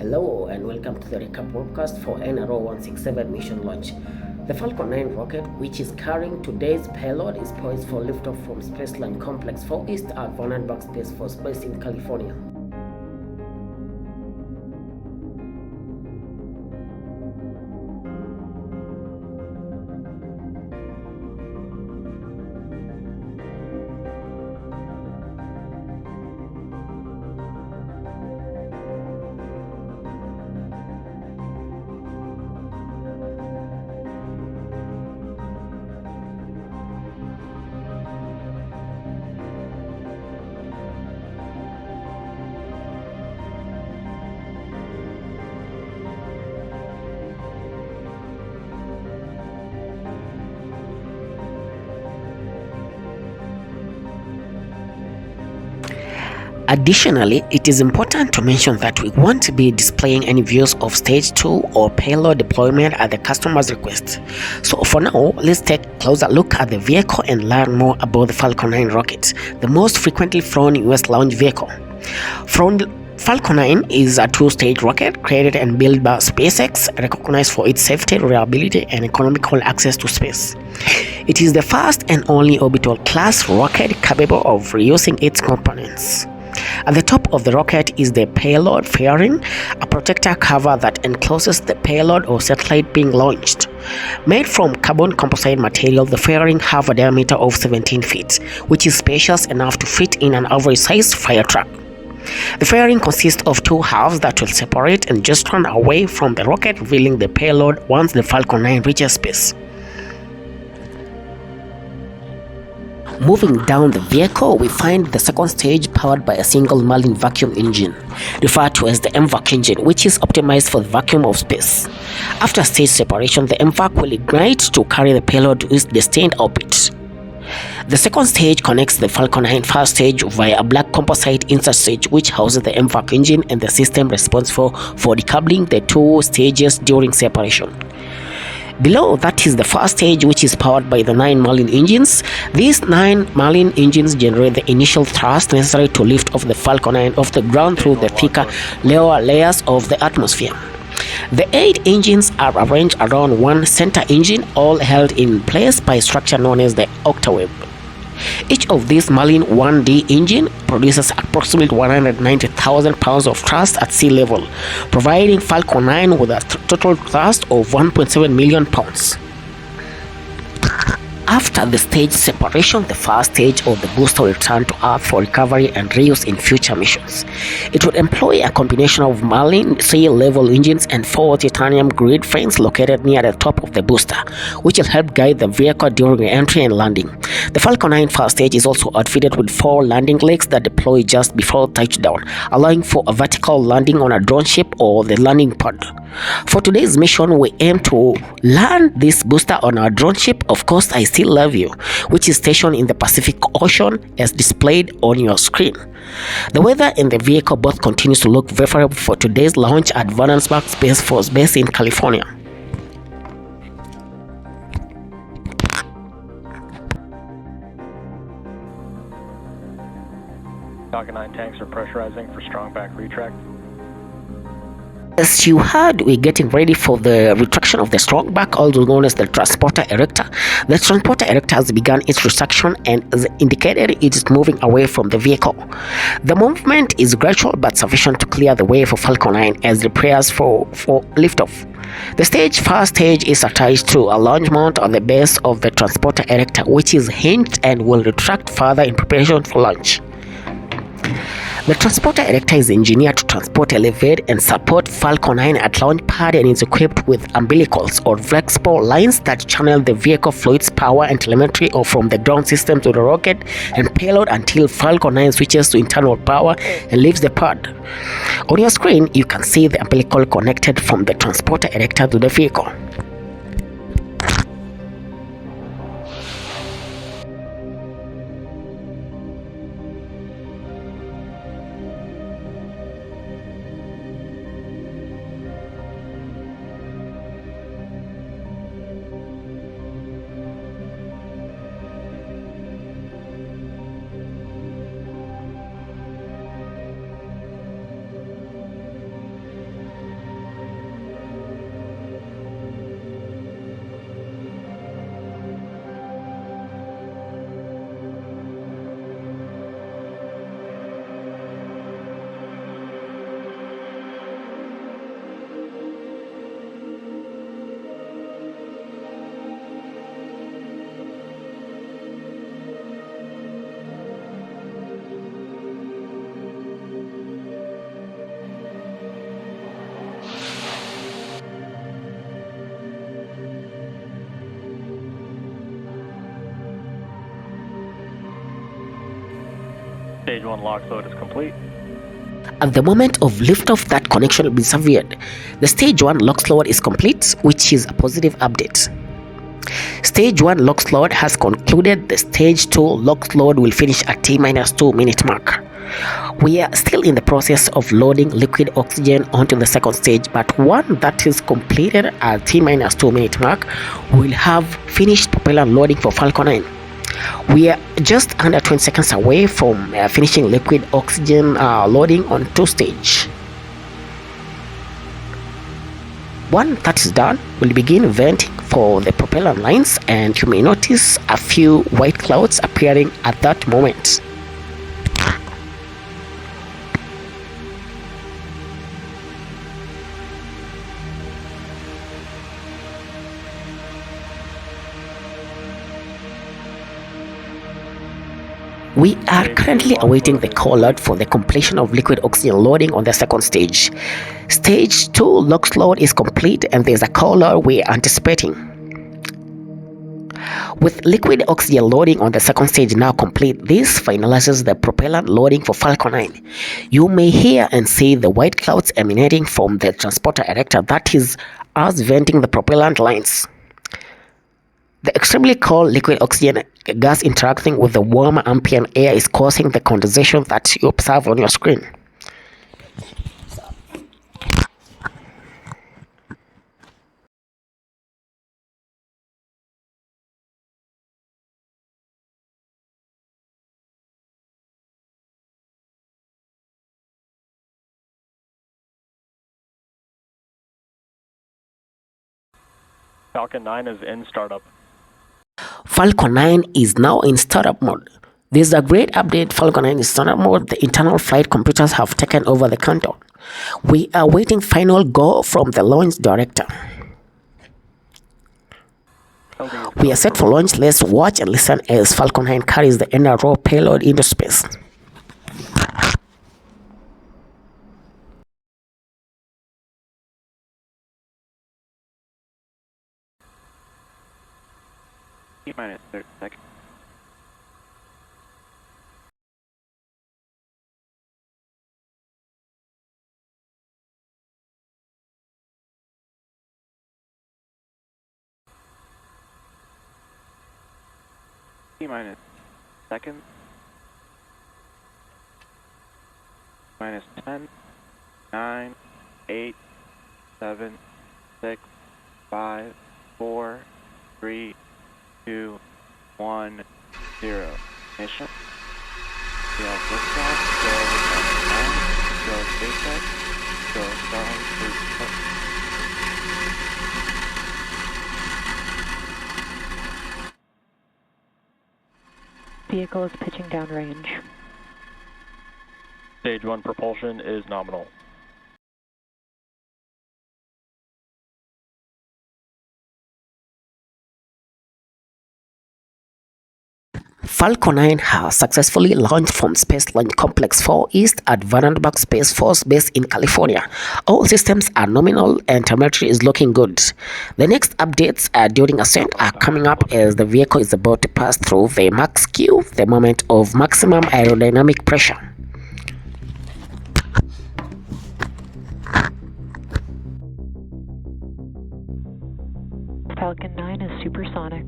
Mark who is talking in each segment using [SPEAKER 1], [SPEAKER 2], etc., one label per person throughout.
[SPEAKER 1] Hello and welcome to the recap broadcast for NRO 167 mission launch. The Falcon 9 rocket, which is carrying today's payload, is poised for liftoff from Spaceline Complex 4 East at Vandenberg Space Force Base in California. Additionally, it is important to mention that we won't be displaying any views of Stage 2 or payload deployment at the customer's request. So for now, let's take a closer look at the vehicle and learn more about the Falcon 9 rocket, the most frequently flown US launch vehicle. Falcon 9 is a two-stage rocket created and built by SPACEX, recognized for its safety, reliability, and economical access to space. It is the first and only orbital class rocket capable of reusing its components. At the top of the rocket is the payload fairing, a protector cover that encloses the payload or satellite being launched. Made from carbon composite material, the fairing have a diameter of 17 feet, which is spacious enough to fit in an average-sized fire truck. The fairing consists of two halves that will separate and just run away from the rocket, revealing the payload once the Falcon 9 reaches space. Moving down the vehicle, we find the second stage powered by a single Merlin vacuum engine, referred to as the MVAC engine, which is optimized for the vacuum of space. After stage separation, the MVAC will ignite to carry the payload to its destined orbit. The second stage connects the Falcon 9 first stage via a black composite insert stage, which houses the MVAC engine and the system responsible for decoupling the two stages during separation. Below that is the first stage, which is powered by the 9 Merlin engines. These 9 Merlin engines generate the initial thrust necessary to lift off the Falcon 9 off the ground through the thicker lower layers of the atmosphere. The 8 engines are arranged around one center engine, all held in place by a structure known as the octaweb. Each of these Merlin 1D engine produces approximately 190,000 pounds of thrust at sea level, providing Falcon 9 with a total thrust of 1.7 million pounds. After the stage separation, the first stage of the booster will return to Earth for recovery and reuse in future missions. It will employ a combination of Merlin sea-level engines and 4 titanium grid frames located near the top of the booster, which will help guide the vehicle during entry and landing. The Falcon 9 first stage is also outfitted with 4 landing legs that deploy just before touchdown, allowing for a vertical landing on a drone ship or the landing pod. For today's mission, we aim to land this booster on our drone ship, Of Course I Still Love You, which is stationed in the Pacific Ocean as displayed on your screen. The weather and the vehicle both continues to look favorable for today's launch at Vandenberg Space Force Base in California.
[SPEAKER 2] Falcon 9 tanks are pressurizing for strong back retract.
[SPEAKER 1] As you heard, we're getting ready for the retraction of the strong back, also known as the transporter erector. The transporter erector has begun its retraction and, as indicated, it is moving away from the vehicle. The movement is gradual but sufficient to clear the way for Falcon 9 as it prepares for liftoff. The first stage is attached to a launch mount on the base of the transporter erector, which is hinged and will retract further in preparation for launch. The transporter erector is engineered to transport, elevate, and support Falcon 9 at launch pad and is equipped with umbilicals or flexible lines that channel the vehicle fluids, power, and telemetry from the ground system to the rocket and payload until Falcon 9 switches to internal power and leaves the pad. On your screen, you can see the umbilical connected from the transporter erector to the vehicle.
[SPEAKER 2] Stage 1 LOX load is complete.
[SPEAKER 1] At the moment of liftoff, that connection will be severed. The stage 1 LOX load is complete, which is a positive update. Stage 1 LOX load has concluded. The stage 2 LOX load will finish at T-2 minute mark. We are still in the process of loading liquid oxygen onto the second stage, but one that is completed at T-2 minute mark will have finished propellant loading for Falcon 9. We are just under 20 seconds away from finishing liquid oxygen loading on 2 stage. One that is done, will begin venting for the propellant lines, and you may notice a few white clouds appearing at that moment. We are currently awaiting the call out for the completion of liquid oxygen loading on the second stage. Stage 2 LOX load is complete and there's a call out we are anticipating. With liquid oxygen loading on the second stage now complete, this finalizes the propellant loading for Falcon 9. You may hear and see the white clouds emanating from the transporter erector, that is us venting the propellant lines. The extremely cold liquid oxygen gas interacting with the warmer ambient air is causing the condensation that you observe on your screen.
[SPEAKER 2] Falcon 9 is in startup.
[SPEAKER 1] Falcon 9 is now in startup mode. This is a great update. Falcon 9 is startup mode. The internal flight computers have taken over the countdown. We are waiting final go from the launch director. We are set for launch. Let's watch and listen as Falcon 9 carries the NRO payload into space.
[SPEAKER 2] T-minus 30 seconds. T-minus seconds. Minus 10, 9, 8, 7, 6, 5, 4, 3, 2, 1, 0. Mission. We have liftoff. Go SPACEX. Go Starlink.
[SPEAKER 3] Vehicle is pitching downrange.
[SPEAKER 2] Stage 1 propulsion is nominal.
[SPEAKER 1] Falcon 9 has successfully launched from Space Launch Complex 4 East at Vandenberg Space Force Base in California. All systems are nominal and telemetry is looking good. The next updates during ascent are coming up as the vehicle is about to pass through the max Q, the moment of maximum aerodynamic pressure.
[SPEAKER 3] Falcon 9 is supersonic.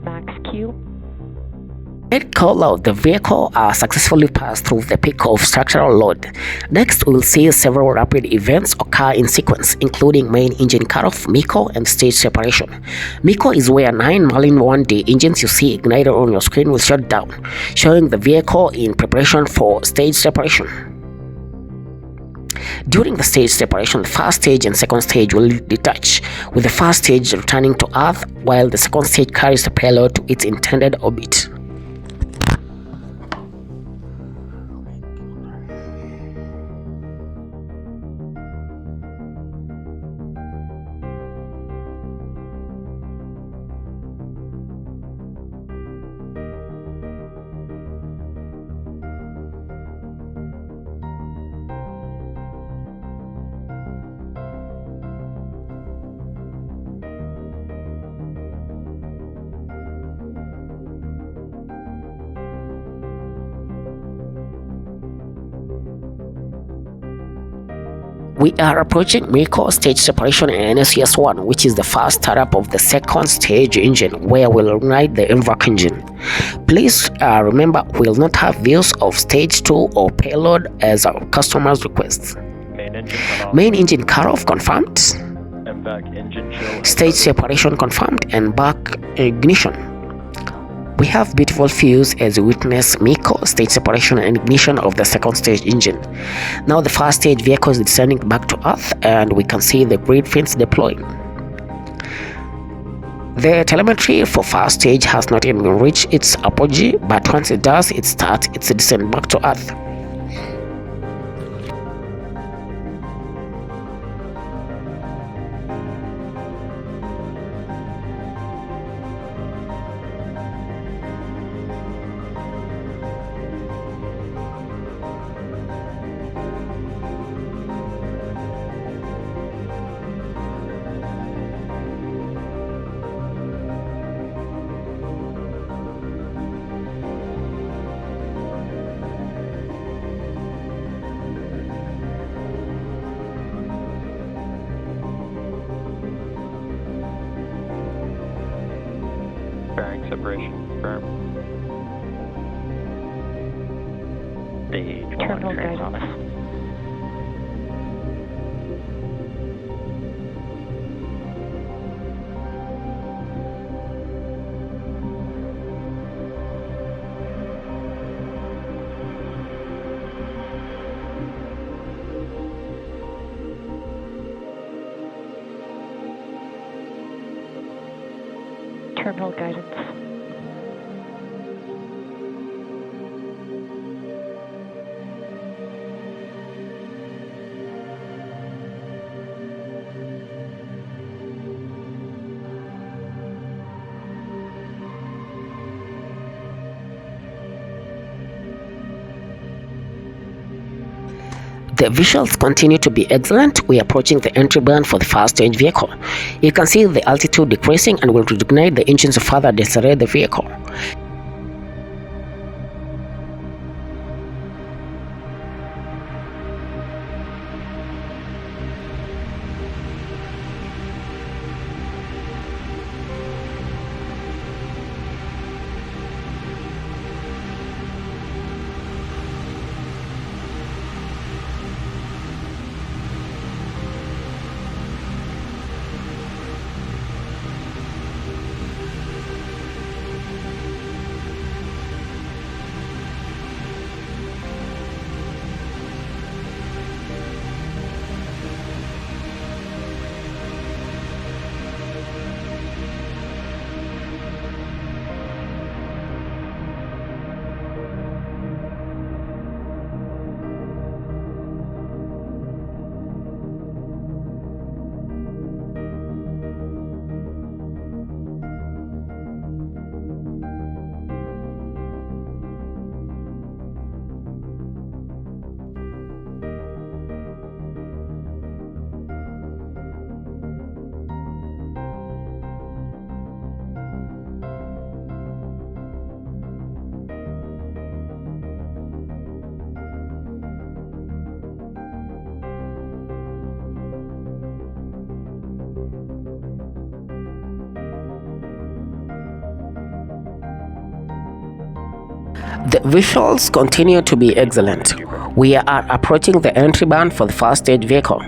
[SPEAKER 3] Max Q.
[SPEAKER 1] At call out, the vehicle successfully passed through the peak of structural load. Next, we'll see several rapid events occur in sequence, including main engine cutoff, MECO, and stage separation. MECO is where 9 Merlin 1D engines you see ignited on your screen will shut down, showing the vehicle in preparation for stage separation. During the stage separation, the first stage and second stage will detach, with the first stage returning to Earth while the second stage carries the payload to its intended orbit. We are approaching MECO stage separation and NSCS1, which is the first startup of the second stage engine, where we'll ignite the MVAC engine. Please remember, we'll not have views of stage 2 or payload as our customers request. Main engine cut-off confirmed.
[SPEAKER 2] MVAC engine chill.
[SPEAKER 1] Stage separation confirmed and back ignition. We have beautiful views as we witness MECO stage separation and ignition of the second stage engine. Now the first stage vehicle is descending back to Earth, and we can see the grid fins deploying. The telemetry for first stage has not even reached its apogee, but once it does, it starts its descent back to Earth.
[SPEAKER 2] Bearing separation confirmed. Stage 1
[SPEAKER 3] Terminal
[SPEAKER 2] transonic.
[SPEAKER 3] guidance. Terminal guidance.
[SPEAKER 1] The visuals continue to be excellent. We are approaching the entry burn for the first stage vehicle. You can see the altitude decreasing and will reignite the engines to further decelerate the vehicle. The visuals continue to be excellent. We are approaching the entry band for the first stage vehicle.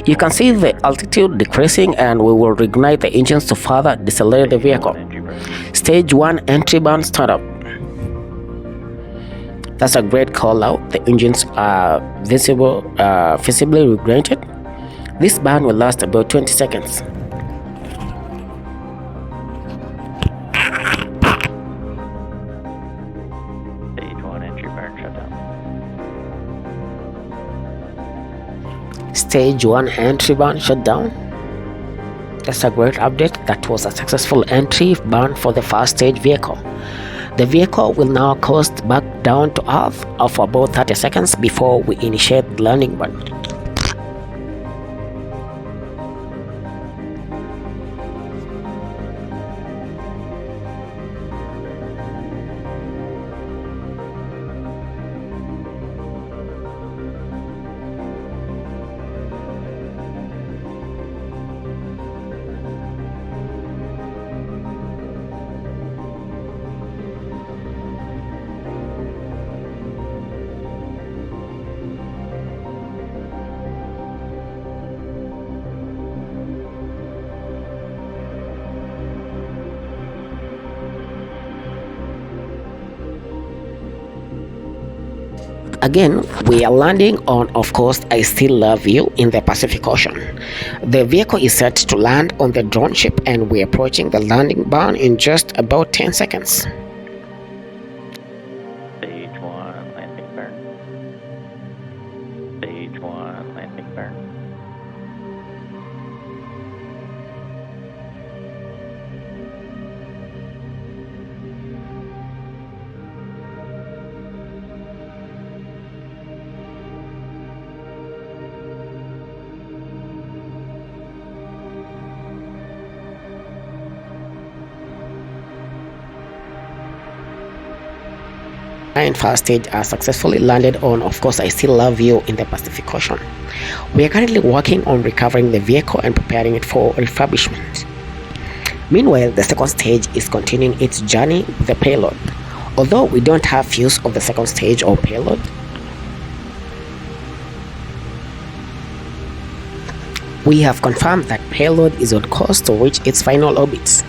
[SPEAKER 1] You can see the altitude decreasing and we will reignite the engines to further decelerate the vehicle. Stage 1 entry band startup. That's a great call out. The engines are visibly reignited. This band will last about 20 seconds. Stage 1 entry burn shut down. That's a great update. That was a successful entry burn for the first stage vehicle. The vehicle will now coast back down to Earth for about 30 seconds before we initiate the landing burn. Again, we are landing on, of course, I Still Love You in the Pacific Ocean. The vehicle is set to land on the drone ship and we're approaching the landing barn in just about 10 seconds.
[SPEAKER 2] Stage 1, landing burn. Stage 1, landing burn.
[SPEAKER 1] And first stage are successfully landed on, of course, I Still Love You in the Pacific Ocean. We are currently working on recovering the vehicle and preparing it for refurbishment. Meanwhile, the second stage is continuing its journey with the payload. Although we don't have views of the second stage or payload, we have confirmed that payload is on course to reach its final orbit.